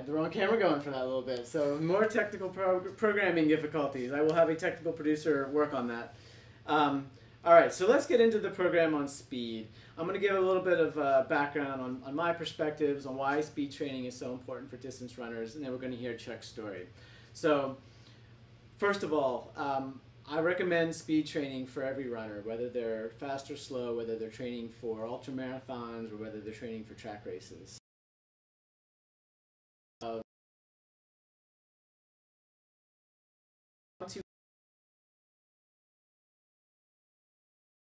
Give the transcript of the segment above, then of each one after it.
The wrong camera going for that a little bit. So more technical programming difficulties. I will have a technical producer work on that. All right, so let's get into the program on speed. I'm going to give a little bit of background on my perspectives on why speed training is so important for distance runners, and then we're going to hear Chuck's story. So first of all, I recommend speed training for every runner, whether they're fast or slow, whether they're training for ultra marathons or whether they're training for track races. To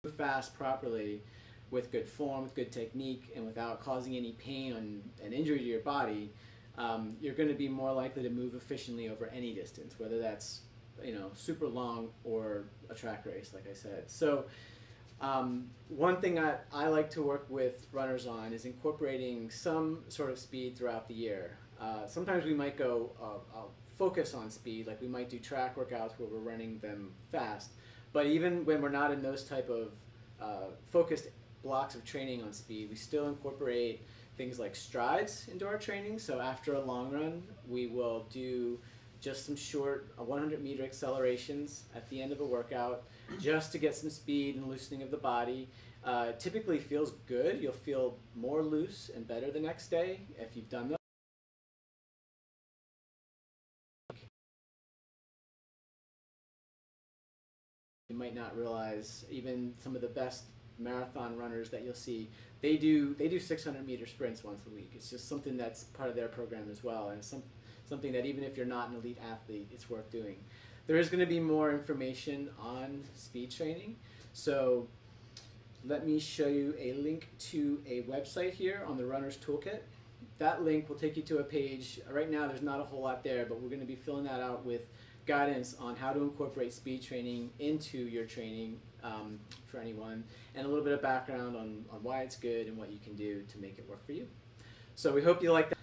move fast properly with good form, with good technique, and without causing any pain and injury to your body, you're going to be more likely to move efficiently over any distance, whether that's super long or a track race, like I said. So one thing I like to work with runners on is incorporating some sort of speed throughout the year. Sometimes we might go focus on speed, like we might do track workouts where we're running them fast. But even when we're not in those type of focused blocks of training on speed, we still incorporate things like strides into our training. So after a long run, we will do just some short 100-meter accelerations at the end of a workout just to get some speed and loosening of the body. Typically feels good. You'll feel more loose and better the next day if you've done those. You might not realize even some of the best marathon runners that you'll see, they do 600-meter sprints once a week. It's just something that's part of their program as well, and something that even if you're not an elite athlete, it's worth doing. There is going to be more information on speed training, so let me show you a link to a website here on the Runner's Toolkit. That link will take you to a page. Right now there's not a whole lot there, but we're going to be filling that out with guidance on how to incorporate speed training into your training for anyone, and a little bit of background on why it's good and what you can do to make it work for you. So we hope you like that.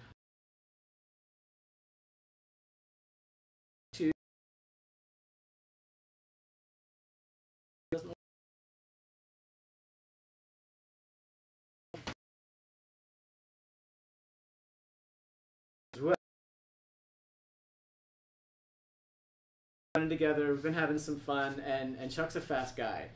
Running together, we've been having some fun, and Chuck's a fast guy.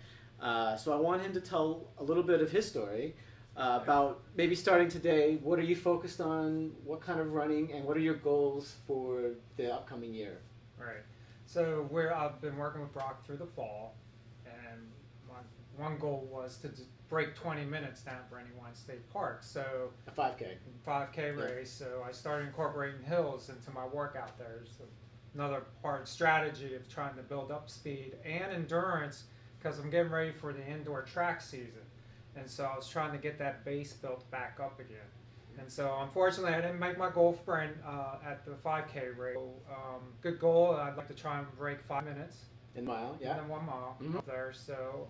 So I want him to tell a little bit of his story about maybe starting today. What are you focused on? What kind of running, and what are your goals for the upcoming year? Right. So I've been working with Brock through the fall, and my one goal was to break 20 minutes down for any one state park. So a 5K. 5K race. So I started incorporating hills into my workout there. So another part strategy of trying to build up speed and endurance, because I'm getting ready for the indoor track season, and so I was trying to get that base built back up again. And so unfortunately I didn't make my goal sprint at the 5K race. Good goal. I'd like to try and break 5 minutes in mile, yeah. And then 1 mile up there. So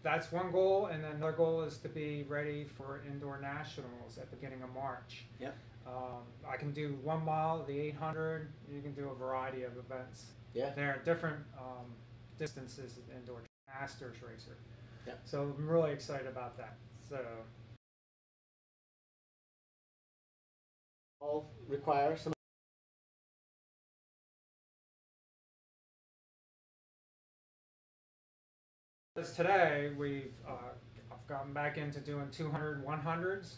that's one goal, and then another goal is to be ready for indoor nationals at the beginning of March. Yep. I can do 1 mile, the 800. You can do a variety of events. Yeah. There are different distances of indoor masters racer. Yep. So I'm really excited about that. So all require some. Today I've gotten back into doing 200, 100s.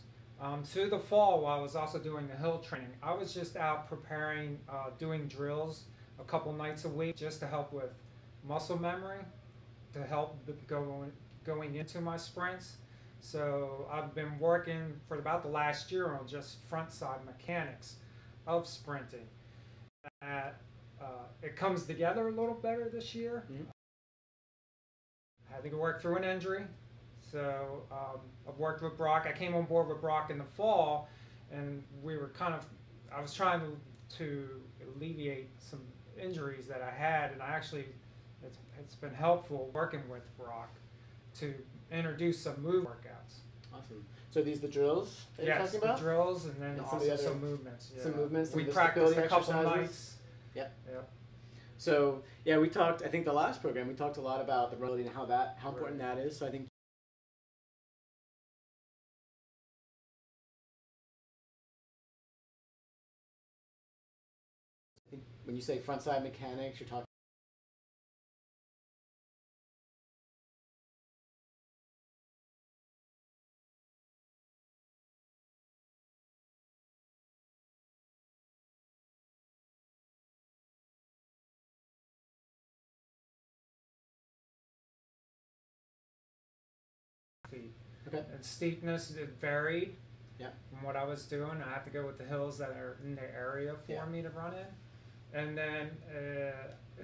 Through the fall, while I was also doing the hill training, I was just out preparing, doing drills a couple nights a week just to help with muscle memory, to help going into my sprints. So I've been working for about the last year on just front side mechanics of sprinting. It comes together a little better this year. I had to work through an injury. So I've worked with Brock. I came on board with Brock in the fall, and we were I was trying to alleviate some injuries that I had, and it's been helpful working with Brock to introduce some move workouts. Awesome. So these the drills that you're talking about? Yes, the drills, and then also some movements. Yeah. Some movements. We practiced a couple nights. Yep. Yep. So yeah, we talked. I think the last program we talked a lot about the running and how important that is. So I think when you say front side mechanics, you're talking feet. okay. And steepness, it varied Yeah. from what I was doing. I have to go with the hills that are in the area for Yeah. me to run in. And then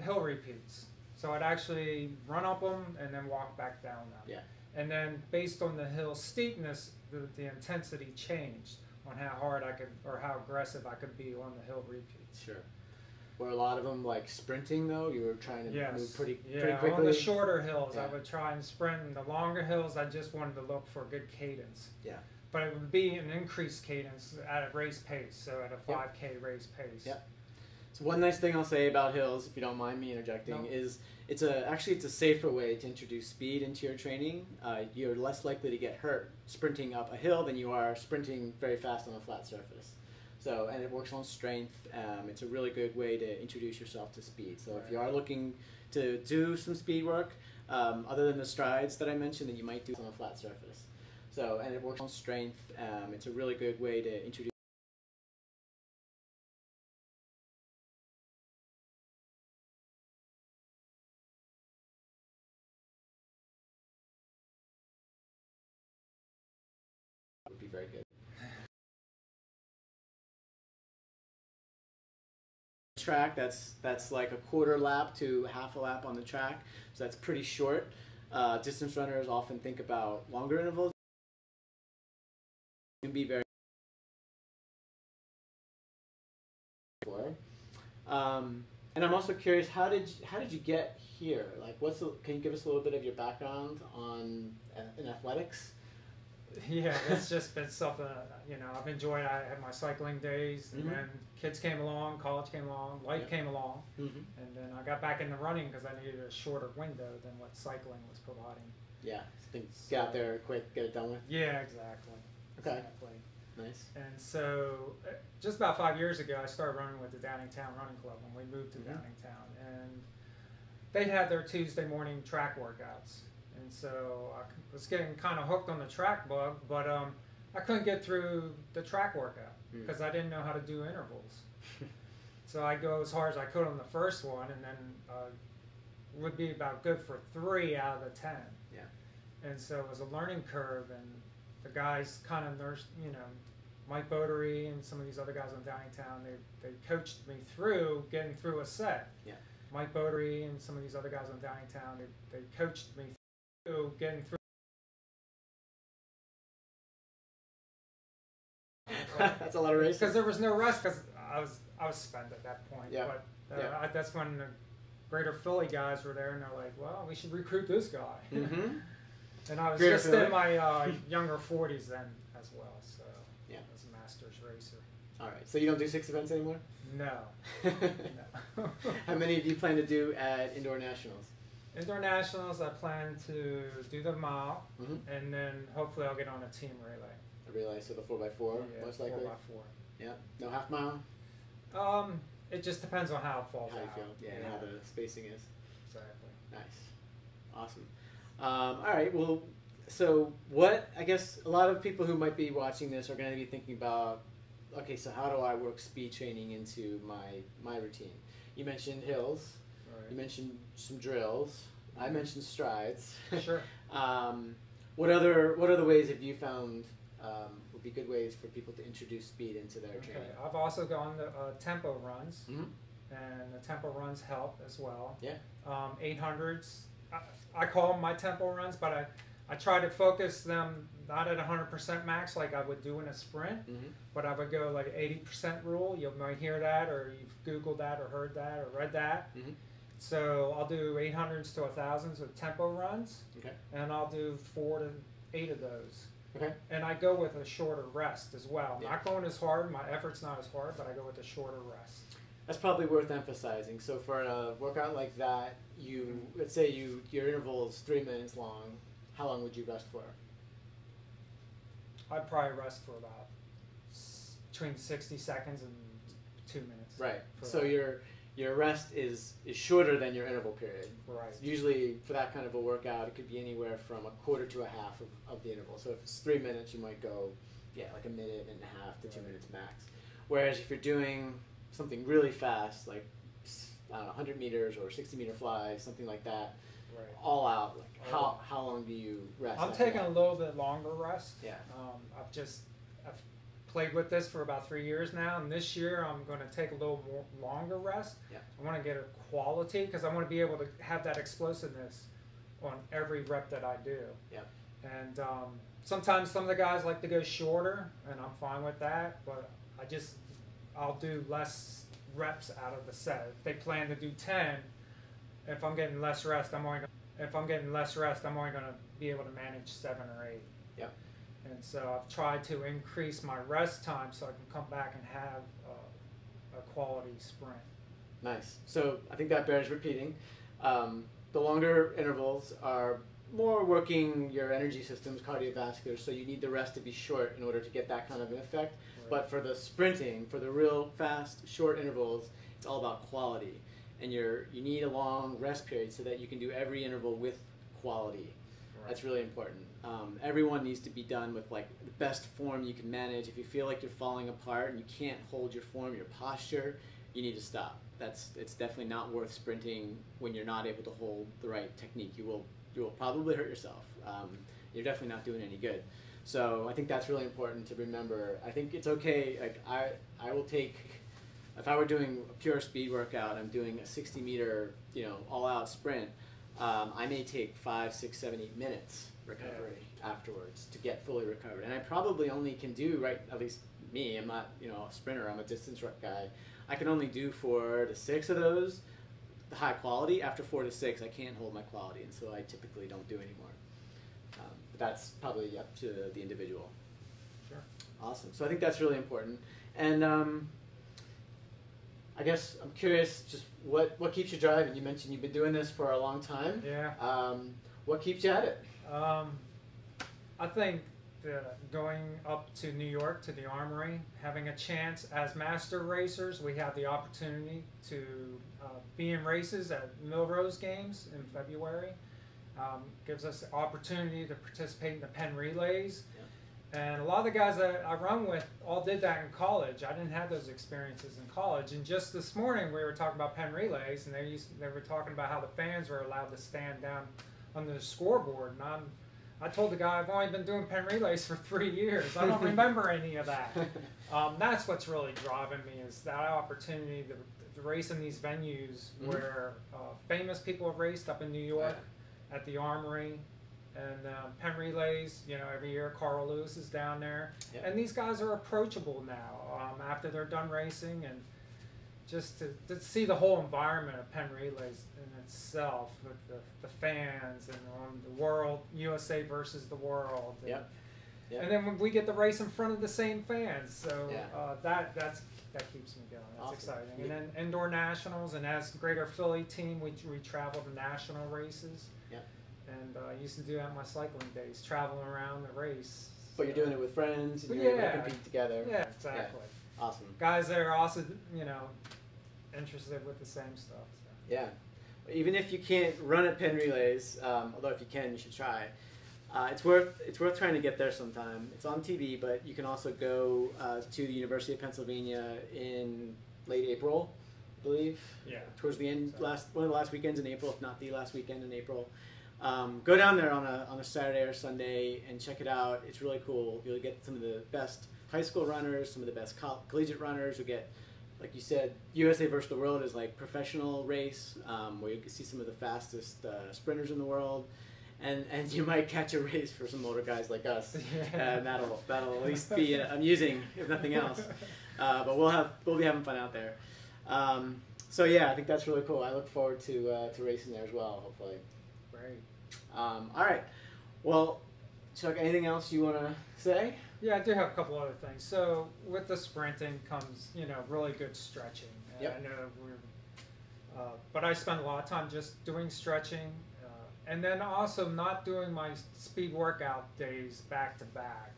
hill repeats. So I'd actually run up them and then walk back down them. Yeah. And then based on the hill steepness, the intensity changed on how hard I could, or how aggressive I could be on the hill repeats. Sure. Were a lot of them like sprinting though? You were trying to move pretty quickly? On the shorter hills, Yeah. I would try and sprint. And the longer hills, I just wanted to look for good cadence. Yeah. But it would be an increased cadence at a race pace, so at a 5K race pace. Yep. So one nice thing I'll say about hills, if you don't mind me interjecting, is it's a safer way to introduce speed into your training. You're less likely to get hurt sprinting up a hill than you are sprinting very fast on a flat surface. So, and it works on strength. It's a really good way to introduce yourself to speed. So if you are looking to do some speed work, other than the strides that I mentioned that you might do on a flat surface. So, and it works on strength. It's a really good way to introduce would be very good. Track that's like a quarter lap to half a lap on the track, so that's pretty short. Distance runners often think about longer intervals. It can be very and I'm also curious, how did you get here? Like, can you give us a little bit of your background on in athletics? Yeah, it's just been something, I've enjoyed. I had my cycling days, and then kids came along, college came along, life came along, and then I got back into running because I needed a shorter window than what cycling was providing. Yeah, get out there quick, get it done with. Yeah, exactly. Okay. Exactly. Nice. And so, just about 5 years ago, I started running with the Downingtown Running Club when we moved to Downingtown, and they had their Tuesday morning track workouts. And so I was getting kind of hooked on the track bug, but I couldn't get through the track workout because I didn't know how to do intervals. So I go as hard as I could on the first one, and then would be about good for 3 out of the 10. Yeah. And so it was a learning curve, and the guys kind of nursed, Mike Bodery and some of these other guys on Downingtown, they coached me through getting through a set. Yeah. Mike Bodery and some of these other guys on Downingtown, they coached me through getting through. That's a lot of races. Because there was no rest, because I was spent at that point. Yeah. But that's when the Greater Philly guys were there, and they're like, "Well, we should recruit this guy." And I was just in my younger 40s then as well, so I was a masters racer. All right, so you don't do 6 events anymore? No. No. How many do you plan to do at Indoor Nationals? Indoor Nationals, I plan to do the mile, and then hopefully I'll get on a team relay. A relay, so the 4x4, most likely? 4x4. Yeah, no half mile? It just depends on how it falls How you out. feel, and how the spacing is. Exactly. Nice. Awesome. All right, well, so I guess a lot of people who might be watching this are going to be thinking about, okay, so how do I work speed training into my routine? You mentioned hills. Right. You mentioned some drills. I mentioned strides. Sure. What other ways have you found would be good ways for people to introduce speed into their training? I've also gone to tempo runs, and the tempo runs help as well. Yeah. 800s, I call them my tempo runs, but I try to focus them not at 100% max like I would do in a sprint, but I would go like 80% rule. You might hear that, or you've Googled that, or heard that, or read that. So I'll do 800s to 1000s with tempo runs, and I'll do 4 to 8 of those. Okay. And I go with a shorter rest as well. Yeah. Not going as hard, my effort's not as hard, but I go with a shorter rest. That's probably worth emphasizing. So for a workout like that, let's say your interval is 3 minutes long. How long would you rest for? I'd probably rest for about between 60 seconds and 2 minutes. Right. So you're your rest is shorter than your interval period. Right. So usually for that kind of a workout, it could be anywhere from a quarter to a half of the interval. So if it's 3 minutes, you might go, like a minute and a half to 2 minutes max. Whereas if you're doing something really fast, like, I don't know, 100 meters or 60-meter fly, something like that, Right. all out, like how long do you rest? I'm taking a little bit longer rest. Yeah. I've played with this for about 3 years now, and this year I'm going to take a little more longer rest. Yeah. I want to get a quality because I want to be able to have that explosiveness on every rep that I do. Yeah. And sometimes some of the guys like to go shorter, and I'm fine with that, but I'll do less reps out of the set. If they plan to do 10, if I'm getting less rest, I'm only going to be able to manage 7 or 8. Yeah. And so I've tried to increase my rest time so I can come back and have a quality sprint. Nice. So I think that bears repeating. The longer intervals are more working your energy systems, cardiovascular, so you need the rest to be short in order to get that kind of an effect. Right. But for the sprinting, for the real fast, short intervals, it's all about quality. And you need a long rest period so that you can do every interval with quality. Right. That's really important. Everyone needs to be done with like the best form you can manage. If you feel like you're falling apart and you can't hold your form, your posture, you need to stop. It's definitely not worth sprinting when you're not able to hold the right technique. You will probably hurt yourself. You're definitely not doing any good. So I think that's really important to remember. I think it's okay. Like I will take, if I were doing a pure speed workout, I'm doing a 60-meter, all-out sprint. I may take 5, 6, 7, 8 minutes recovery afterwards to get fully recovered, and I probably only can do at least me. I'm not a sprinter. I'm a distance rep guy. I can only do 4 to 6 of those, the high quality. After 4 to 6, I can't hold my quality, and so I typically don't do anymore. But that's probably up to the individual. Sure. Awesome. So I think that's really important, and I guess I'm curious, just what keeps you driving? You mentioned you've been doing this for a long time. Yeah. What keeps you at it? I think going up to New York to the Armory, having a chance as master racers, we have the opportunity to be in races at Millrose Games in February. Gives us the opportunity to participate in the Penn Relays. And a lot of the guys that I run with all did that in college. I didn't have those experiences in college. And just this morning we were talking about Penn Relays, and they were talking about how the fans were allowed to stand down under the scoreboard. And I told the guy, I've only been doing Penn Relays for 3 years. I don't remember any of that. That's what's really driving me, is that opportunity to race in these venues where famous people have raced up in New York at the Armory. And Penn Relays, every year Carl Lewis is down there. Yep. And these guys are approachable now after they're done racing. And just to see the whole environment of Penn Relays in itself, with the fans and the world, USA versus the world. And, Yep. And then when we get to race in front of the same fans. So that keeps me going. That's awesome. exciting. And then indoor nationals, and as Greater Philly team, we travel to national races. Yep. And I used to do that in my cycling days, traveling around the race. But you're doing it with friends, and you're able to compete together. Yeah, exactly. Yeah. Awesome. Guys that are also, interested with the same stuff. So. Yeah. Even if you can't run at Penn Relays, although if you can, you should try. It's worth trying to get there sometime. It's on TV, but you can also go to the University of Pennsylvania in late April, I believe. Yeah. Towards the end, one of the last weekends in April, if not the last weekend in April. Go down there on a Saturday or Sunday and check it out. It's really cool. You'll get some of the best high school runners, some of the best collegiate runners. You'll get, like you said, USA versus the World is like professional race, where you can see some of the fastest sprinters in the world. And you might catch a race for some older guys like us, and that'll at least be amusing, if nothing else. But we'll be having fun out there. So yeah, I think that's really cool. I look forward to racing there as well, hopefully. Great. All right. Well, Chuck, anything else you want to say? Yeah, I do have a couple other things. So with the sprinting comes, really good stretching. Yep. I know but I spend a lot of time just doing stretching, and then also not doing my speed workout days back to back.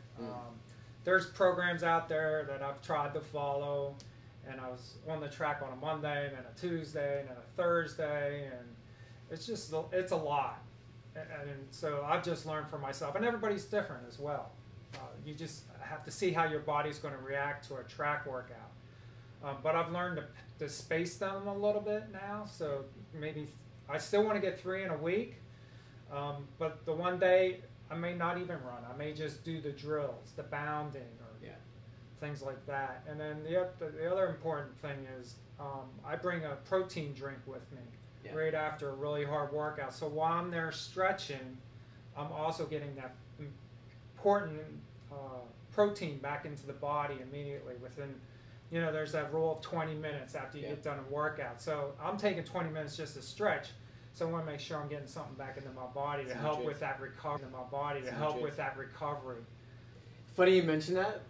There's programs out there that I've tried to follow, and I was on the track on a Monday, and then a Tuesday, and then a Thursday, and it's a lot. And so I've just learned for myself, and everybody's different as well. You just have to see how your body's going to react to a track workout. But I've learned to space them a little bit now, so maybe I still want to get 3 in a week, but the one day I may not even run. I may just do the drills, the bounding, or things like that. And then the other important thing is I bring a protein drink with me right after a really hard workout. So while I'm there stretching, I'm also getting that important protein back into the body immediately within, there's that rule of 20 minutes after you get done a workout. So I'm taking 20 minutes just to stretch. So I want to make sure I'm getting something back into my body to help with that recovery. Funny you mentioned that.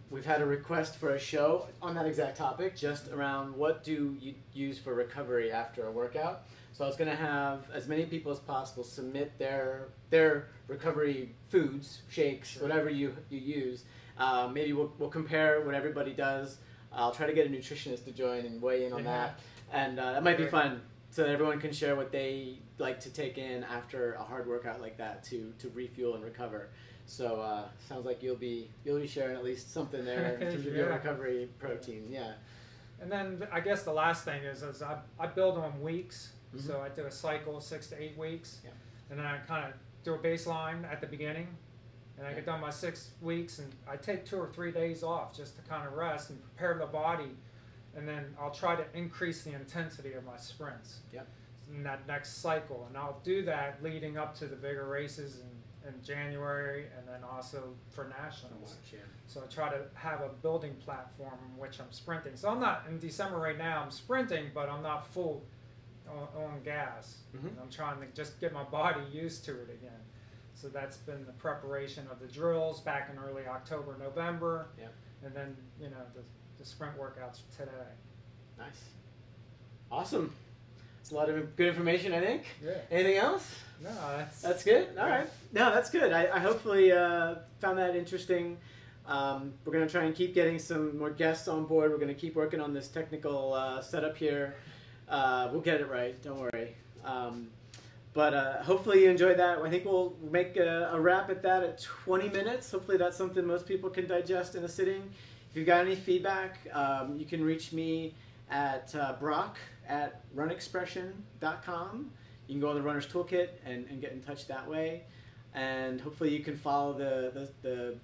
We've had a request for a show on that exact topic, just around what do you use for recovery after a workout. So I was going to have as many people as possible submit their recovery foods, shakes, whatever you use. Maybe we'll compare what everybody does. I'll try to get a nutritionist to join and weigh in on that. And that might be fun, so that everyone can share what they like to take in after a hard workout like that to refuel and recover. So sounds like you'll be sharing at least something there in terms of your recovery protein. And then I guess the last thing is I build on weeks. So I do a cycle 6 to 8 weeks, and then I kind of do a baseline at the beginning, and I get done my 6 weeks, and I take 2 or 3 days off just to kind of rest and prepare the body, and then I'll try to increase the intensity of my sprints in that next cycle, and I'll do that leading up to the bigger races in January, and then also for nationals. So I try to have a building platform in which I'm sprinting. So I'm not in December right now. I'm sprinting, but I'm not full on gas. I'm trying to just get my body used to it again. So that's been the preparation of the drills back in early October, November, and then the sprint workouts today. Nice, awesome. It's a lot of good information, I think. Anything else? No, that's good. All right. No, that's good. I hopefully found that interesting. We're going to try and keep getting some more guests on board. We're going to keep working on this technical setup here. We'll get it right. Don't worry. But hopefully you enjoyed that. I think we'll make a wrap at that at 20 minutes. Hopefully that's something most people can digest in a sitting. If you've got any feedback, you can reach me at brock@runexpression.com. You can go on the Runner's Toolkit and get in touch that way. And hopefully you can follow the